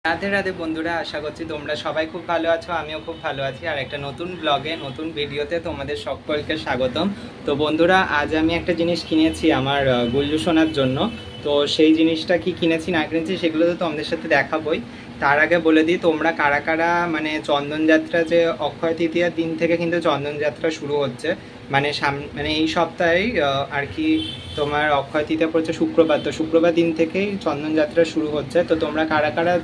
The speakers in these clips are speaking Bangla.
রাধে রাধে বন্ধুরা, আশা করছি তোমরা সবাই খুব ভালো আছো। আমিও খুব ভালো আছি। আর একটা নতুন ব্লগে নতুন ভিডিওতে তোমাদের সকলকে স্বাগতম। তো বন্ধুরা, আজ আমি একটা জিনিস কিনেছি আমার গুল্লু সোনার জন্য। তো সেই জিনিসটা কি কিনেছি না কিনেছি সেগুলো তো তোমাদের সাথে দেখাবোই। তার আগে বলে দিই, তোমরা কারা কারা মানে চন্দনযাত্রা, যে অক্ষয় তৃতীয়ার দিন থেকে কিন্তু চন্দনযাত্রা শুরু হচ্ছে, মানে এই সপ্তাহেই আর কি তোমার অক্ষয় তৃতীয়া পড়ছে শুক্রবার। তো শুক্রবার দিন থেকেই চন্দনযাত্রা শুরু হচ্ছে। তো তোমরা কারা কারা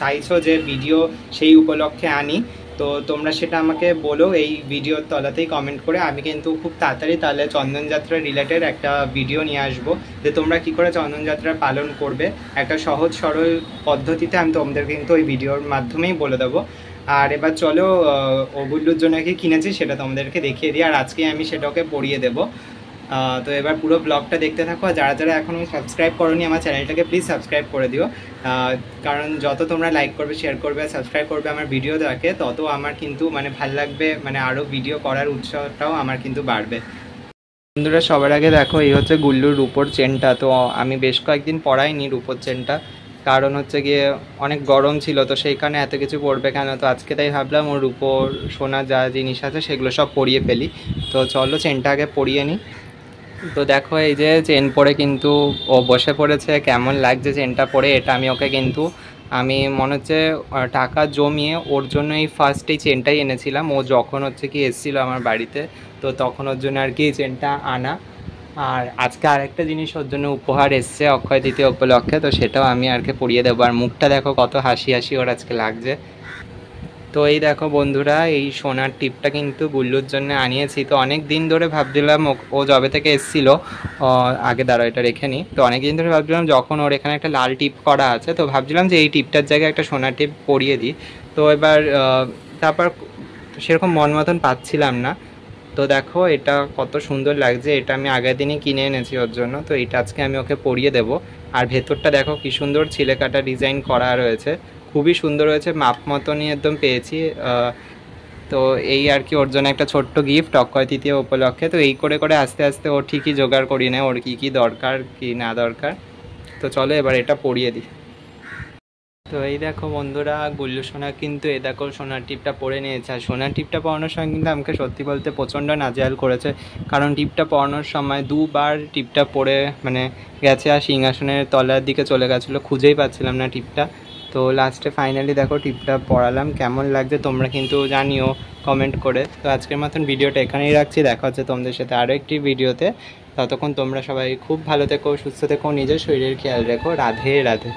চাইছো যে ভিডিও সেই উপলক্ষে আনি, তো তোমরা সেটা আমাকে বলো এই ভিডিওর তলাতেই কমেন্ট করে। আমি কিন্তু খুব তাড়াতাড়ি তাহলে চন্দনযাত্রা রিলেটেড একটা ভিডিও নিয়ে আসবো, যে তোমরা কী করে চন্দনযাত্রা পালন করবে একটা সহজ সরল পদ্ধতিতে। আমি তোমাদের কিন্তু ওই ভিডিওর মাধ্যমেই বলে দেবো। আর এবার চলো, ওগুলোর জন্য কি কিনেছি সেটা তোমাদেরকে দেখিয়ে দিই, আর আজকে আমি সেটাকে পড়িয়ে দেবো। তো এবার পুরো ব্লগটা দেখতে থাকো। আর যারা যারা এখনও সাবস্ক্রাইব করোনি আমার চ্যানেলটাকে প্লিজ সাবস্ক্রাইব করে দিও, কারণ যত তোমরা লাইক করবে, শেয়ার করবে, সাবস্ক্রাইব করবে আমার ভিডিও দেখে, তত আমার কিন্তু ভালো লাগবে, আরও ভিডিও করার উৎসাহটাও আমার কিন্তু বাড়বে। বন্ধুরা, সবার আগে দেখো, এই হচ্ছে গুল্লুর রূপোর চেনটা। তো আমি বেশ কয়েকদিন পরাইনি রূপোর চেনটা, কারণ হচ্ছে গিয়ে অনেক গরম ছিল, তো সেইখানে এত কিছু পরবে কেন। তো আজকে তাই ভাবলাম ওর রূপোর সোনা যা জিনিস আছে সেগুলো সব পরিয়ে ফেলি। তো চলো চেনটা আগে পরিয়ে নিই। তো দেখো, এই যে চেন পরে কিন্তু ও বসে পড়েছে। কেমন লাগছে চেনটা পরে, এটা আমি ওকে কিন্তু মনে হচ্ছে টাকা জমিয়ে ওর জন্য এই ফার্স্ট এই চেনটাই এনেছিলাম। ও যখন হচ্ছে কি এসেছিলো আমার বাড়িতে, তো তখন ওর জন্য আর কি এই চেনটা আনা। আর আজকে আরেকটা জিনিস ওর জন্য উপহার এসছে অক্ষয় তৃতীয়া উপলক্ষে, তো সেটাও আমি আর কি পরিয়ে দেবো। আর মুখটা দেখো কত হাসি হাসি ওর আজকে লাগছে। তো এই দেখো বন্ধুরা, এই সোনার টিপটা কিন্তু গুল্লুর জন্য আনিয়েছি। তো অনেক দিন ধরে ভাবছিলাম, ও যবে থেকে এসেছিলো, আগে দাঁড়া এটা রেখে নিই। তো অনেক দিন ধরে ভাবছিলাম, যখন ওর এখানে একটা লাল টিপ করা আছে, তো ভাবছিলাম যে এই টিপটার জায়গায় একটা সোনার টিপ পরিয়ে দিই। তো এবার তারপর সেরকম মন মতন পাচ্ছিলাম না। তো দেখো এটা কত সুন্দর লাগছে, এটা আমি আগের দিনই কিনে এনেছি ওর জন্য। তো এটা আজকে আমি ওকে পরিয়ে দেবো। আর ভেতরটা দেখো কি সুন্দর ছিলে কাটা ডিজাইন করা রয়েছে, খুবই সুন্দর হয়েছে, মাপ মতনই একদম পেয়েছি। তো এই আর কি ওর জন্য একটা ছোট্ট গিফট অক্ষয় তৃতীয়া উপলক্ষে। তো এই করে করে আস্তে আস্তে ও ঠিকই জোগাড় করিয়ে নেয় ওর কী কী দরকার কী না দরকার। তো চলো এবার এটা পরিয়ে দিই। তো এই দেখো বন্ধুরা, গুল্লু সোনা কিন্তু এই দেখো সোনার টিপটা পরে নিয়েছে। আর সোনার টিপটা পরানোর সময় কিন্তু আমাকে সত্যি বলতে প্রচণ্ড নাজেহাল করেছে, কারণ টিপটা পরানোর সময় দুবার টিপটা পরে গেছে আর সিংহাসনের তলার দিকে চলে গেছিলো, খুঁজেই পাচ্ছিলাম না টিপটা। তো লাস্টে ফাইনালি দেখো টিপটা পরালাম। কেমন লাগছে তোমরা কিন্তু জানিও কমেন্ট করে। তো আজকের মতন ভিডিওটা এখানেই রাখছি, দেখা হচ্ছে তোমাদের সাথে আরও একটি ভিডিওতে। ততক্ষণ তোমরা সবাই খুব ভালো থেকো, সুস্থ থেকো, নিজের শরীরের খেয়াল রেখো। রাধে রাধে।